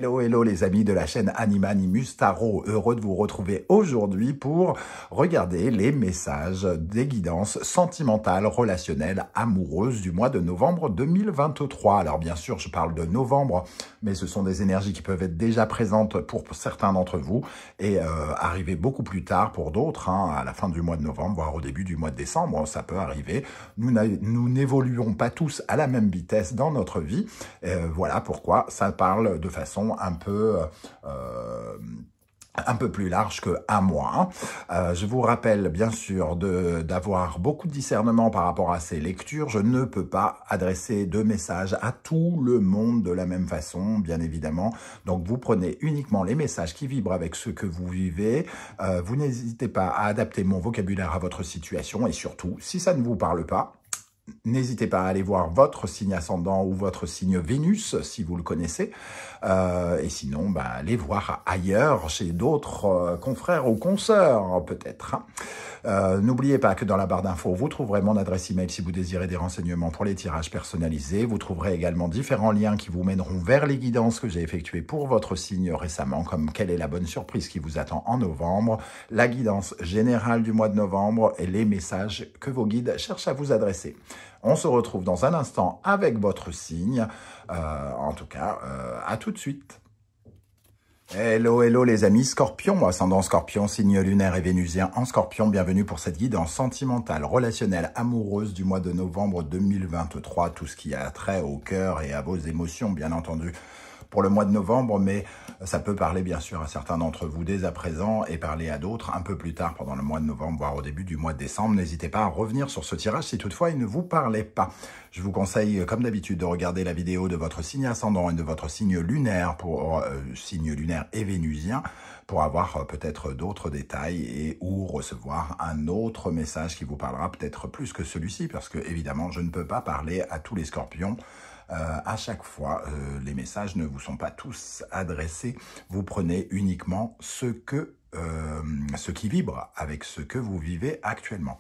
Hello, hello les amis de la chaîne Anima Animus Tarot, heureux de vous retrouver aujourd'hui pour regarder les messages des guidances sentimentales, relationnelles, amoureuses du mois de novembre 2023. Alors bien sûr, je parle de novembre, mais ce sont des énergies qui peuvent être déjà présentes pour certains d'entre vous et arriver beaucoup plus tard pour d'autres, à la fin du mois de novembre, voire au début du mois de décembre, ça peut arriver. Nous n'évoluons pas tous à la même vitesse dans notre vie, voilà pourquoi ça parle de façon un peu plus large que un mois. Je vous rappelle bien sûr d'avoir beaucoup de discernement par rapport à ces lectures. Je ne peux pas adresser de messages à tout le monde de la même façon, bien évidemment. Donc vous prenez uniquement les messages qui vibrent avec ce que vous vivez. Vous n'hésitez pas à adapter mon vocabulaire à votre situation et surtout, si ça ne vous parle pas, n'hésitez pas à aller voir votre signe ascendant ou votre signe Vénus, si vous le connaissez. Et sinon, allez voir ailleurs, chez d'autres confrères ou consoeurs, peut-être. N'oubliez pas que dans la barre d'infos, vous trouverez mon adresse email si vous désirez des renseignements pour les tirages personnalisés. Vous trouverez également différents liens qui vous mèneront vers les guidances que j'ai effectuées pour votre signe récemment, comme quelle est la bonne surprise qui vous attend en novembre, la guidance générale du mois de novembre et les messages que vos guides cherchent à vous adresser. On se retrouve dans un instant avec votre signe. En tout cas, à tout de suite. Hello, hello les amis Scorpion, ascendant Scorpion, signe lunaire et vénusien en Scorpion. Bienvenue pour cette guidance sentimentale, relationnelle, amoureuse du mois de novembre 2023. Tout ce qui a trait au cœur et à vos émotions, bien entendu, pour le mois de novembre, mais ça peut parler bien sûr à certains d'entre vous dès à présent et parler à d'autres un peu plus tard pendant le mois de novembre, voire au début du mois de décembre. N'hésitez pas à revenir sur ce tirage si toutefois il ne vous parlait pas. Je vous conseille, comme d'habitude, de regarder la vidéo de votre signe ascendant et de votre signe lunaire, pour signe lunaire et vénusien, pour avoir peut-être d'autres détails et ou recevoir un autre message qui vous parlera peut-être plus que celui-ci, parce que évidemment, je ne peux pas parler à tous les scorpions. À chaque fois, les messages ne vous sont pas tous adressés. Vous prenez uniquement ce qui vibre avec ce que vous vivez actuellement.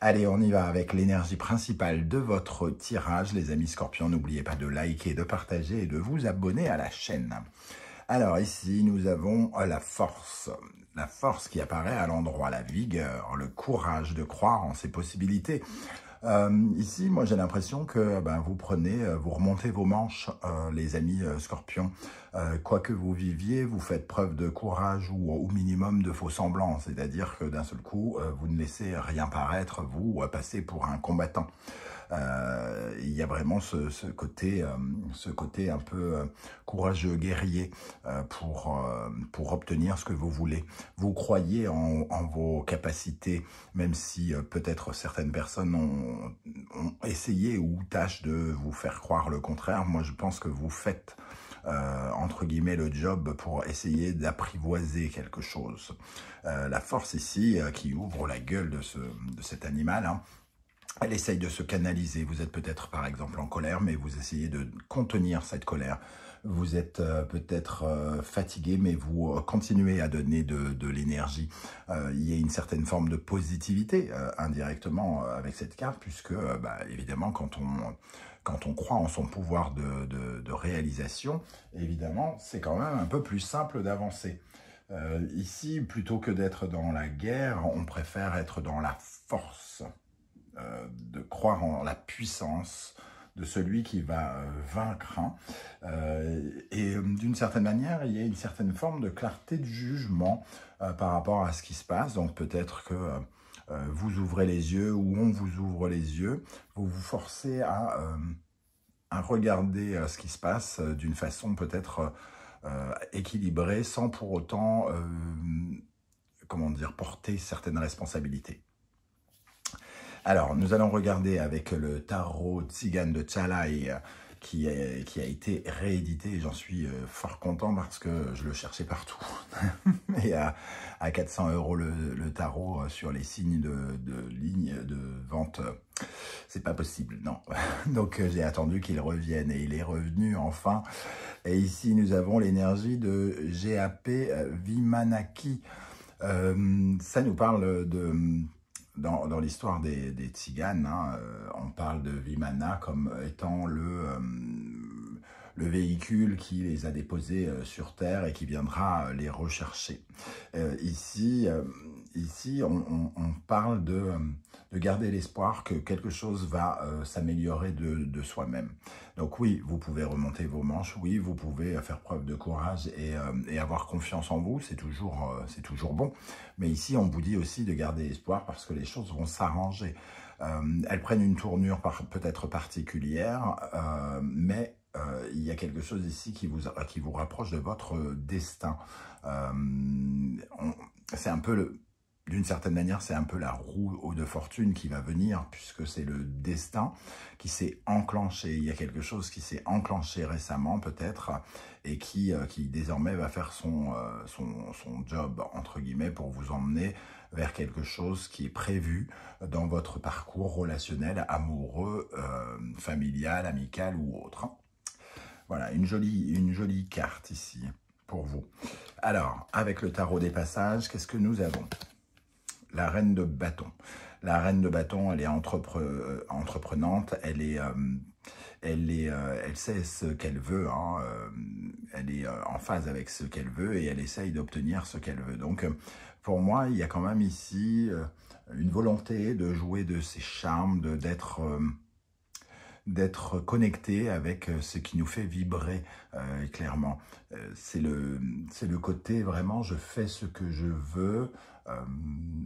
Allez, on y va avec l'énergie principale de votre tirage. Les amis scorpions, n'oubliez pas de liker, de partager et de vous abonner à la chaîne. Alors ici, nous avons la force. La force qui apparaît à l'endroit, la vigueur, le courage de croire en ses possibilités. Ici, moi, j'ai l'impression que vous remontez vos manches, les amis scorpions. Quoi que vous viviez, vous faites preuve de courage ou au minimum de faux semblants. C'est-à-dire que d'un seul coup, vous ne laissez rien paraître, vous passez pour un combattant. Il y a vraiment ce côté un peu courageux, guerrier pour obtenir ce que vous voulez. Vous croyez en vos capacités, même si peut-être certaines personnes ont essayé ou tâchent de vous faire croire le contraire. Moi, je pense que vous faites entre guillemets le job pour essayer d'apprivoiser quelque chose. La force ici qui ouvre la gueule de cet animal, elle essaye de se canaliser. Vous êtes peut-être, par exemple, en colère, mais vous essayez de contenir cette colère. Vous êtes peut-être fatigué, mais vous continuez à donner de l'énergie. Il y a une certaine forme de positivité, indirectement, avec cette carte, puisque, évidemment, quand on croit en son pouvoir de réalisation, évidemment, c'est quand même un peu plus simple d'avancer. Ici, plutôt que d'être dans la guerre, on préfère être dans la force. De croire en la puissance de celui qui va vaincre. Et d'une certaine manière, il y a une certaine forme de clarté de jugement par rapport à ce qui se passe. Donc peut-être que vous ouvrez les yeux ou on vous ouvre les yeux. Vous vous forcez à regarder ce qui se passe d'une façon peut-être équilibrée sans pour autant porter certaines responsabilités. Alors, nous allons regarder avec le tarot Tzigane de Tchalai qui a été réédité. Et j'en suis fort content parce que je le cherchais partout. Et à 400 € le tarot sur les signes de ligne de vente, c'est pas possible, non. Donc, j'ai attendu qu'il revienne et il est revenu enfin. Et ici, nous avons l'énergie de GAP Vimanaki. Ça nous parle de... Dans l'histoire des tziganes, on parle de Vimana comme étant le véhicule qui les a déposés sur Terre et qui viendra les rechercher. Ici, on parle de garder l'espoir que quelque chose va s'améliorer de soi-même. Donc oui, vous pouvez remonter vos manches, oui, vous pouvez faire preuve de courage et avoir confiance en vous, c'est toujours bon. Mais ici, on vous dit aussi de garder espoir parce que les choses vont s'arranger. Elles prennent une tournure peut-être particulière, mais il y a quelque chose ici qui vous rapproche de votre destin. C'est un peu d'une certaine manière, c'est un peu la roue de fortune qui va venir, puisque c'est le destin qui s'est enclenché. Il y a quelque chose qui s'est enclenché récemment, peut-être, et qui désormais va faire son job, entre guillemets, pour vous emmener vers quelque chose qui est prévu dans votre parcours relationnel, amoureux, familial, amical ou autre. Voilà, une jolie carte ici pour vous. Alors, avec le tarot des passages, qu'est-ce que nous avons ? La reine de bâton. La reine de bâton, elle est entreprenante, elle sait ce qu'elle veut, hein, elle est en phase avec ce qu'elle veut et elle essaye d'obtenir ce qu'elle veut. Donc, pour moi, il y a quand même ici une volonté de jouer de ses charmes, d'être connecté avec ce qui nous fait vibrer clairement. C'est le côté vraiment, je fais ce que je veux,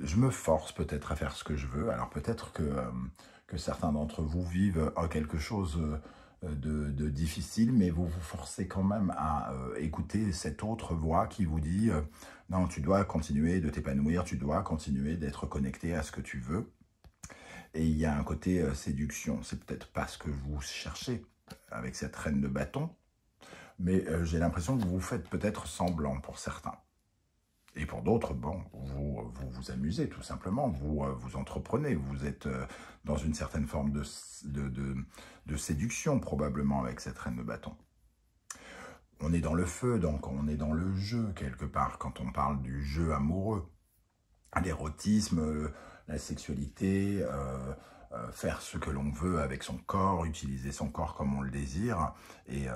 je me force peut-être à faire ce que je veux. Alors peut-être que certains d'entre vous vivent quelque chose de difficile, mais vous vous forcez quand même à écouter cette autre voix qui vous dit non, tu dois continuer de t'épanouir, tu dois continuer d'être connecté à ce que tu veux. Et il y a un côté séduction, c'est peut-être pas ce que vous cherchez avec cette reine de bâton, mais j'ai l'impression que vous faites peut-être semblant pour certains. Et pour d'autres, bon, vous amusez tout simplement, vous entreprenez, vous êtes dans une certaine forme de séduction probablement avec cette reine de bâton. On est dans le feu, donc on est dans le jeu quelque part quand on parle du jeu amoureux. L'érotisme, la sexualité, faire ce que l'on veut avec son corps, utiliser son corps comme on le désire et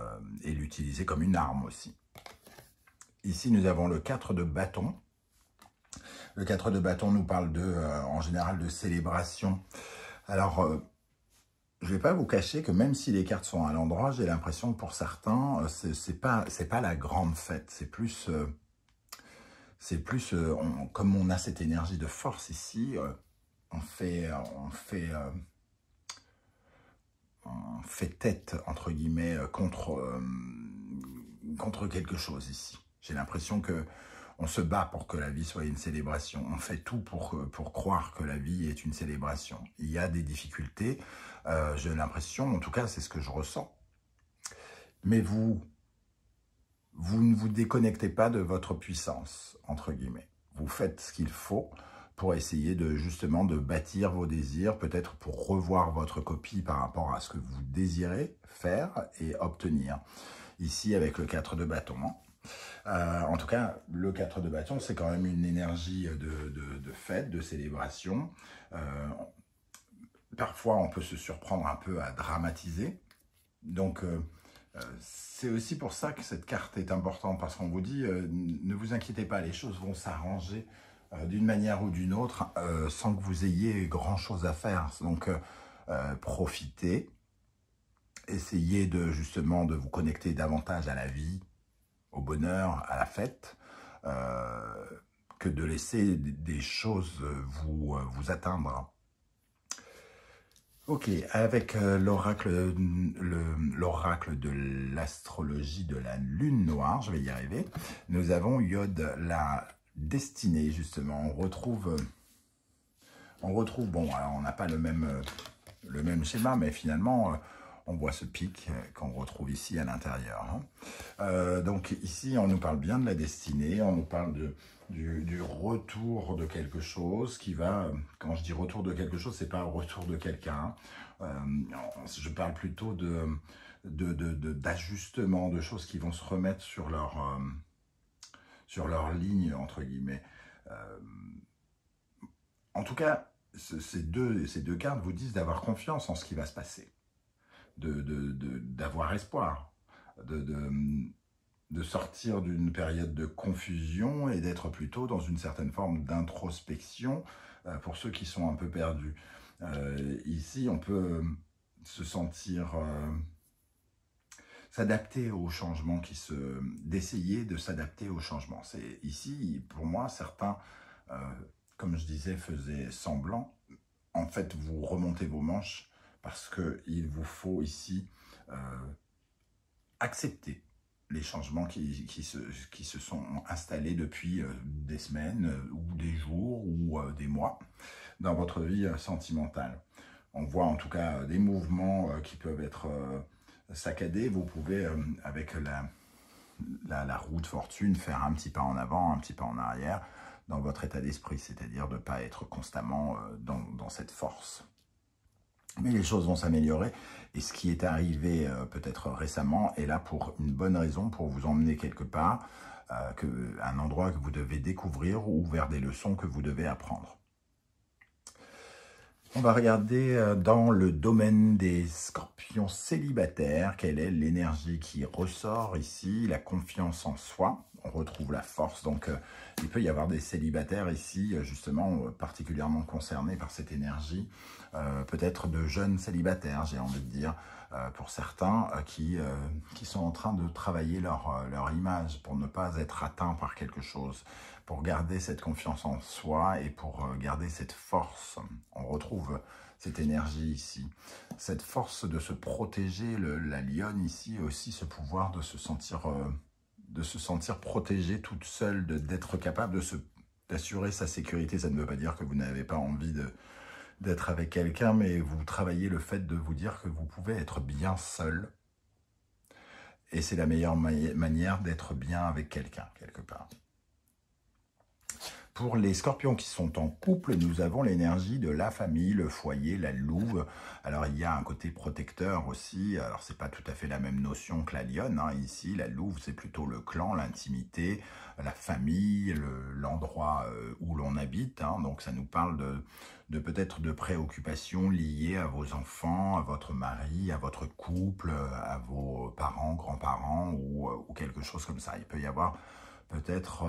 l'utiliser comme une arme aussi. Ici, nous avons le 4 de bâton. Le 4 de bâton nous parle en général de célébration. Alors, je ne vais pas vous cacher que même si les cartes sont à l'endroit, j'ai l'impression que pour certains, c'est pas la grande fête. C'est plus... comme on a cette énergie de force ici, on fait tête, entre guillemets, contre quelque chose ici. J'ai l'impression que on se bat pour que la vie soit une célébration. On fait tout pour croire que la vie est une célébration. Il y a des difficultés, j'ai l'impression, en tout cas c'est ce que je ressens. Mais vous ne vous déconnectez pas de votre puissance, entre guillemets. Vous faites ce qu'il faut pour essayer justement de bâtir vos désirs, peut-être pour revoir votre copie par rapport à ce que vous désirez faire et obtenir. Ici, avec le 4 de bâton. En tout cas, le 4 de bâton, c'est quand même une énergie de fête, de célébration. Parfois, on peut se surprendre un peu à dramatiser. Donc, c'est aussi pour ça que cette carte est importante, parce qu'on vous dit, ne vous inquiétez pas, les choses vont s'arranger d'une manière ou d'une autre, sans que vous ayez grand-chose à faire. Donc, profitez, essayez justement de vous connecter davantage à la vie, au bonheur, à la fête, que de laisser des choses vous atteindre. Ok, avec l'oracle de l'astrologie de la lune noire, je vais y arriver, nous avons Yod, la destinée, justement. On retrouve, bon, alors on n'a pas le même schéma, mais finalement, on voit ce pic qu'on retrouve ici à l'intérieur. Donc ici, on nous parle bien de la destinée, on nous parle du retour de quelque chose qui va, quand je dis retour de quelque chose, c'est pas le retour de quelqu'un, je parle plutôt d'ajustement, de choses qui vont se remettre sur leur ligne, entre guillemets. En tout cas, ces deux cartes vous disent d'avoir confiance en ce qui va se passer, d'avoir espoir. de sortir d'une période de confusion et d'être plutôt dans une certaine forme d'introspection pour ceux qui sont un peu perdus. Ici, on peut se sentir... s'adapter au changement, d'essayer de s'adapter au changement. C'est ici, pour moi, certains, comme je disais, faisaient semblant. En fait, vous remontez vos manches parce qu'il vous faut ici accepter les changements qui se sont installés depuis des semaines ou des jours ou des mois dans votre vie sentimentale. On voit en tout cas des mouvements qui peuvent être saccadés. Vous pouvez, avec la roue de fortune, faire un petit pas en avant, un petit pas en arrière dans votre état d'esprit, c'est-à-dire de ne pas être constamment dans cette force. Mais les choses vont s'améliorer et ce qui est arrivé peut-être récemment est là pour une bonne raison, pour vous emmener quelque part, un endroit que vous devez découvrir ou vers des leçons que vous devez apprendre. On va regarder dans le domaine des scorpions célibataires, quelle est l'énergie qui ressort ici, la confiance en soi. On retrouve la force, donc il peut y avoir des célibataires ici, justement, particulièrement concernés par cette énergie, peut-être de jeunes célibataires, j'ai envie de dire, pour certains qui sont en train de travailler leur image pour ne pas être atteints par quelque chose, pour garder cette confiance en soi et pour garder cette force. On retrouve cette énergie ici, cette force de se protéger, la lionne ici, aussi ce pouvoir de se sentir protégée toute seule, d'être capable d'assurer sa sécurité. Ça ne veut pas dire que vous n'avez pas envie d'être avec quelqu'un, mais vous travaillez le fait de vous dire que vous pouvez être bien seul. Et c'est la meilleure manière d'être bien avec quelqu'un, quelque part. Pour les scorpions qui sont en couple, nous avons l'énergie de la famille, le foyer, la louve. Alors, il y a un côté protecteur aussi. Alors, c'est pas tout à fait la même notion que la lionne. Hein. Ici, la louve, c'est plutôt le clan, l'intimité, la famille, l'endroit où l'on habite. Hein. Donc, ça nous parle de peut-être de préoccupations liées à vos enfants, à votre mari, à votre couple, à vos parents, grands-parents ou quelque chose comme ça. Il peut y avoir peut-être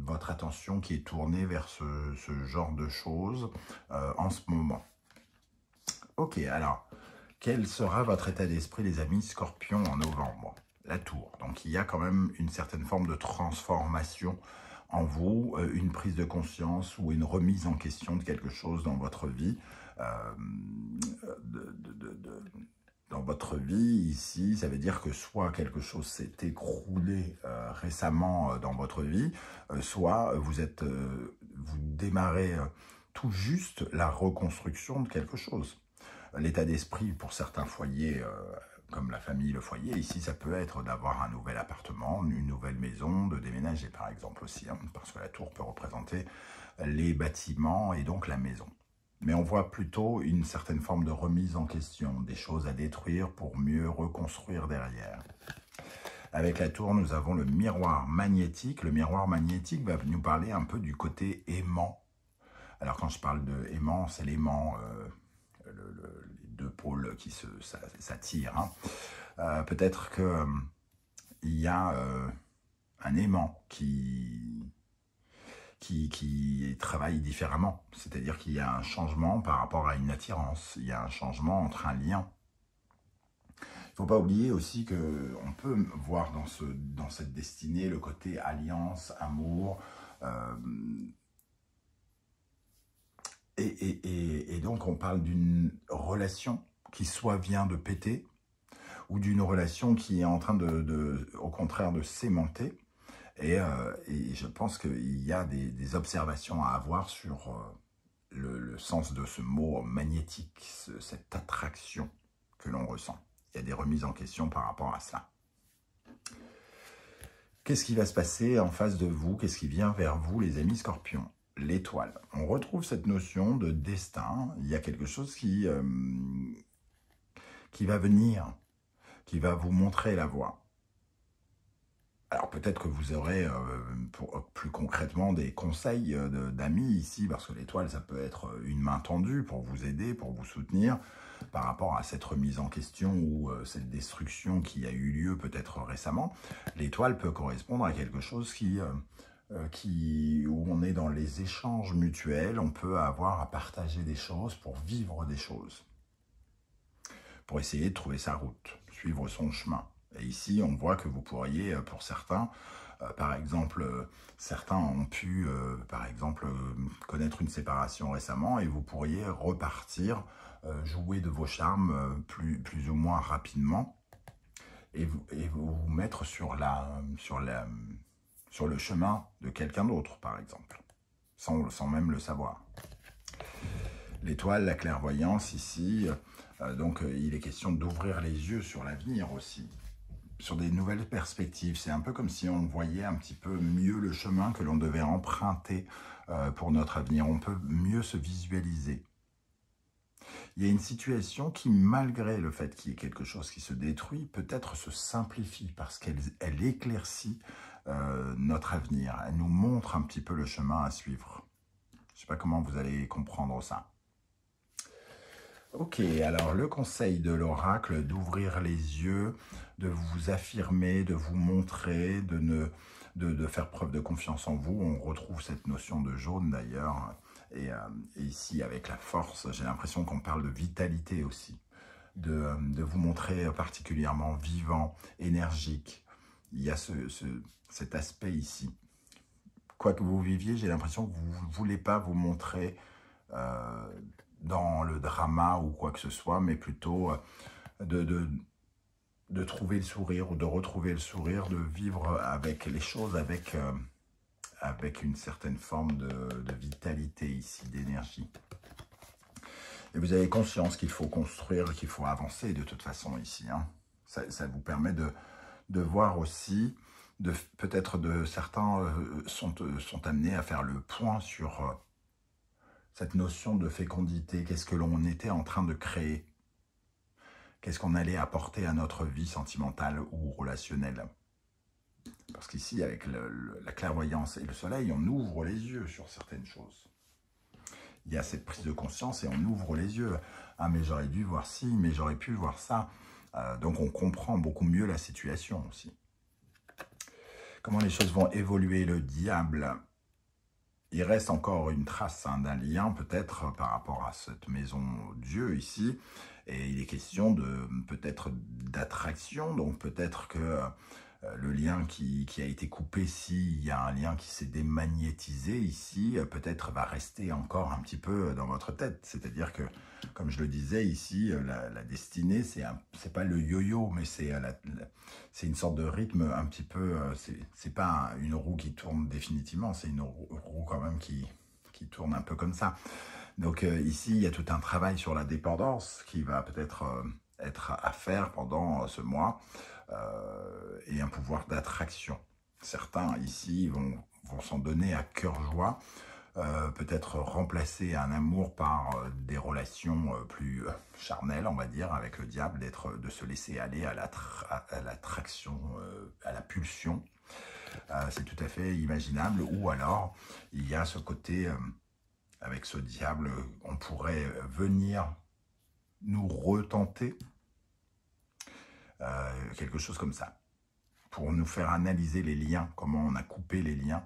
votre attention qui est tournée vers ce genre de choses en ce moment. Ok, alors, quel sera votre état d'esprit, les amis scorpions, en novembre? La tour. Donc, il y a quand même une certaine forme de transformation en vous, une prise de conscience ou une remise en question de quelque chose dans votre vie. Dans votre vie, ici, ça veut dire que soit quelque chose s'est écroulé récemment dans votre vie, soit vous démarrez tout juste la reconstruction de quelque chose. L'état d'esprit pour certains foyers, comme la famille, le foyer, ici, ça peut être d'avoir un nouvel appartement, une nouvelle maison, de déménager par exemple aussi, hein, parce que la tour peut représenter les bâtiments et donc la maison. Mais on voit plutôt une certaine forme de remise en question, des choses à détruire pour mieux reconstruire derrière. Avec la tour, nous avons le miroir magnétique. Le miroir magnétique va nous parler un peu du côté aimant. Alors quand je parle de aimant, c'est l'aimant, les deux pôles qui s'attirent. Hein. Peut-être qu'il y a un aimant qui travaille différemment. C'est-à-dire qu'il y a un changement par rapport à une attirance. Il y a un changement entre un lien. Il ne faut pas oublier aussi qu'on peut voir dans cette destinée le côté alliance, amour. Et donc on parle d'une relation qui soit vient de péter ou d'une relation qui est en train au contraire de s'aimanter. Et je pense qu'il y a des observations à avoir sur le sens de ce mot magnétique, cette attraction que l'on ressent. Il y a des remises en question par rapport à ça. Qu'est-ce qui va se passer en face de vous? Qu'est-ce qui vient vers vous, les amis scorpions? L'étoile. On retrouve cette notion de destin. Il y a quelque chose qui va venir, qui va vous montrer la voie. Alors peut-être que vous aurez plus concrètement des conseils d'amis ici, parce que l'étoile, ça peut être une main tendue pour vous aider, pour vous soutenir. par rapport à cette remise en question ou cette destruction qui a eu lieu peut-être récemment, l'étoile peut correspondre à quelque chose où on est dans les échanges mutuels, on peut avoir à partager des choses pour vivre des choses, pour essayer de trouver sa route, suivre son chemin. Et ici, on voit que vous pourriez, pour certains, par exemple, certains ont pu, par exemple, connaître une séparation récemment et vous pourriez repartir, jouer de vos charmes plus ou moins rapidement et vous mettre sur le chemin de quelqu'un d'autre, par exemple, sans même le savoir. L'étoile, la clairvoyance ici, donc il est question d'ouvrir les yeux sur l'avenir aussi, sur des nouvelles perspectives. C'est un peu comme si on voyait un petit peu mieux le chemin que l'on devait emprunter pour notre avenir. On peut mieux se visualiser. Il y a une situation qui, malgré le fait qu'il y ait quelque chose qui se détruit, peut-être se simplifie parce qu'elle éclaircit notre avenir. Elle nous montre un petit peu le chemin à suivre. Je ne sais pas comment vous allez comprendre ça. Ok, alors le conseil de l'oracle, d'ouvrir les yeux, de vous affirmer, de vous montrer, de faire preuve de confiance en vous. On retrouve cette notion de jaune d'ailleurs. Et ici, avec la force, j'ai l'impression qu'on parle de vitalité aussi. De vous montrer particulièrement vivant, énergique. Il y a cet aspect ici. Quoi que vous viviez, j'ai l'impression que vous ne voulez pas vous montrer dans le drama ou quoi que ce soit, mais plutôt de trouver le sourire ou de retrouver le sourire, de vivre avec les choses avec une certaine forme de vitalité ici, d'énergie. Et vous avez conscience qu'il faut construire, qu'il faut avancer de toute façon ici. Hein. Ça vous permet de voir aussi, peut-être certains sont amenés à faire le point sur cette notion de fécondité. Qu'est-ce que l'on était en train de créer? Qu'est-ce qu'on allait apporter à notre vie sentimentale ou relationnelle? Parce qu'ici, avec la clairvoyance et le soleil, on ouvre les yeux sur certaines choses. Il y a cette prise de conscience et on ouvre les yeux. Ah, mais j'aurais dû voir ci, mais j'aurais pu voir ça. Donc, on comprend beaucoup mieux la situation aussi. Comment les choses vont évoluer? Le diable, il reste encore une trace d'un lien peut-être par rapport à cette maison Dieu ici. Et il est question peut-être d'attraction. Donc, peut-être que le lien qui a été coupé, s'il y a un lien qui s'est démagnétisé ici, peut-être va rester encore un petit peu dans votre tête. C'est-à-dire que, comme je le disais ici, la destinée, c'est pas le yo-yo, mais c'est une sorte de rythme un petit peu, c'est pas une roue qui tourne définitivement, c'est une roue quand même qui tourne un peu comme ça. Donc ici, il y a tout un travail sur la dépendance qui va peut-être être à faire pendant ce mois. Et un pouvoir d'attraction. Certains ici vont s'en donner à cœur joie, peut-être remplacer un amour par des relations plus charnelles, on va dire, avec le diable, de se laisser aller à l'attraction, à la pulsion. C'est tout à fait imaginable. Ou alors, il y a ce côté, avec ce diable, on pourrait venir nous retenter, quelque chose comme ça, pour nous faire analyser les liens, comment on a coupé les liens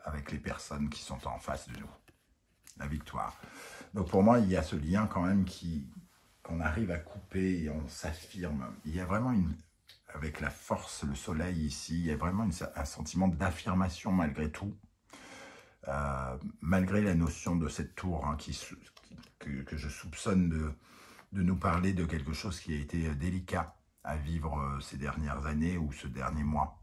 avec les personnes qui sont en face de nous. La victoire. Donc pour moi, il y a ce lien quand même qu'on arrive à couper et on s'affirme. Il y a vraiment avec la force, le soleil ici, il y a vraiment un sentiment d'affirmation malgré tout. Malgré la notion de cette tour hein, que je soupçonne de nous parler de quelque chose qui a été délicat à vivre ces dernières années ou ce dernier mois.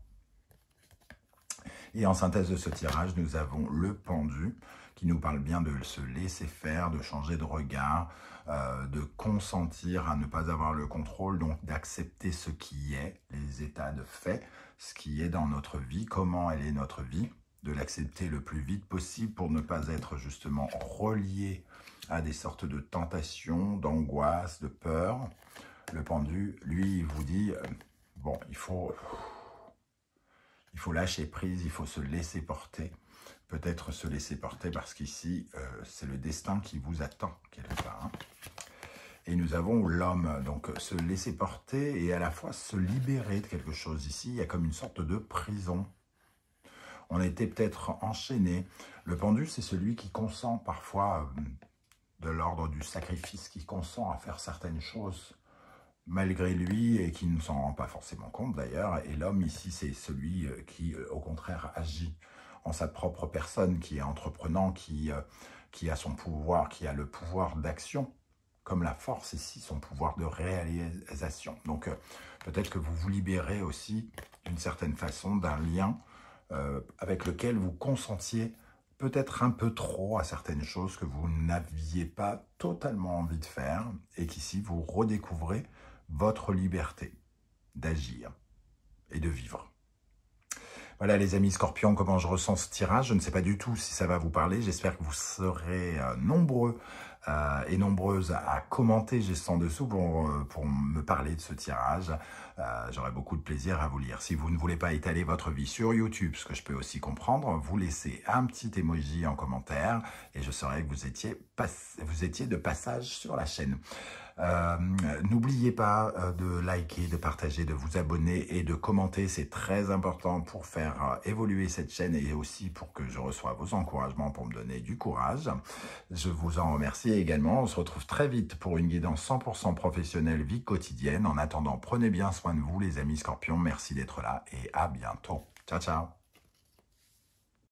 Et en synthèse de ce tirage, nous avons le pendu qui nous parle bien de se laisser faire, de changer de regard, de consentir à ne pas avoir le contrôle, donc d'accepter ce qui est, les états de fait, ce qui est dans notre vie, comment elle est notre vie, de l'accepter le plus vite possible pour ne pas être justement relié à des sortes de tentations, d'angoisse, de peur. Le pendu, lui, il vous dit, bon, il faut lâcher prise, il faut se laisser porter. Peut-être se laisser porter parce qu'ici, c'est le destin qui vous attend quelque part. Hein. Et nous avons l'homme, donc se laisser porter et à la fois se libérer de quelque chose. Ici, il y a comme une sorte de prison. On était peut-être enchaîné. Le pendu, c'est celui qui consent parfois de l'ordre du sacrifice, qui consent à faire certaines choses malgré lui et qui ne s'en rend pas forcément compte d'ailleurs. Et l'homme ici, c'est celui qui, au contraire, agit en sa propre personne, qui est entreprenant, qui a son pouvoir, qui a le pouvoir d'action, comme la force ici, son pouvoir de réalisation. Donc peut-être que vous vous libérez aussi d'une certaine façon d'un lien avec lequel vous consentiez peut-être un peu trop à certaines choses que vous n'aviez pas totalement envie de faire et qu'ici vous redécouvrez votre liberté d'agir et de vivre. Voilà les amis Scorpions, comment je ressens ce tirage. Je ne sais pas du tout si ça va vous parler. J'espère que vous serez nombreux et nombreuses à commenter juste en dessous pour me parler de ce tirage. J'aurai beaucoup de plaisir à vous lire. Si vous ne voulez pas étaler votre vie sur YouTube, ce que je peux aussi comprendre, vous laissez un petit emoji en commentaire et je saurai que vous étiez de passage sur la chaîne. N'oubliez pas de liker, de partager, de vous abonner et de commenter. C'est très important pour faire évoluer cette chaîne et aussi pour que je reçoive vos encouragements pour me donner du courage. Je vous en remercie également. On se retrouve très vite pour une guidance 100% professionnelle vie quotidienne. En attendant, prenez bien soin de vous les amis Scorpions. Merci d'être là et à bientôt. Ciao, ciao.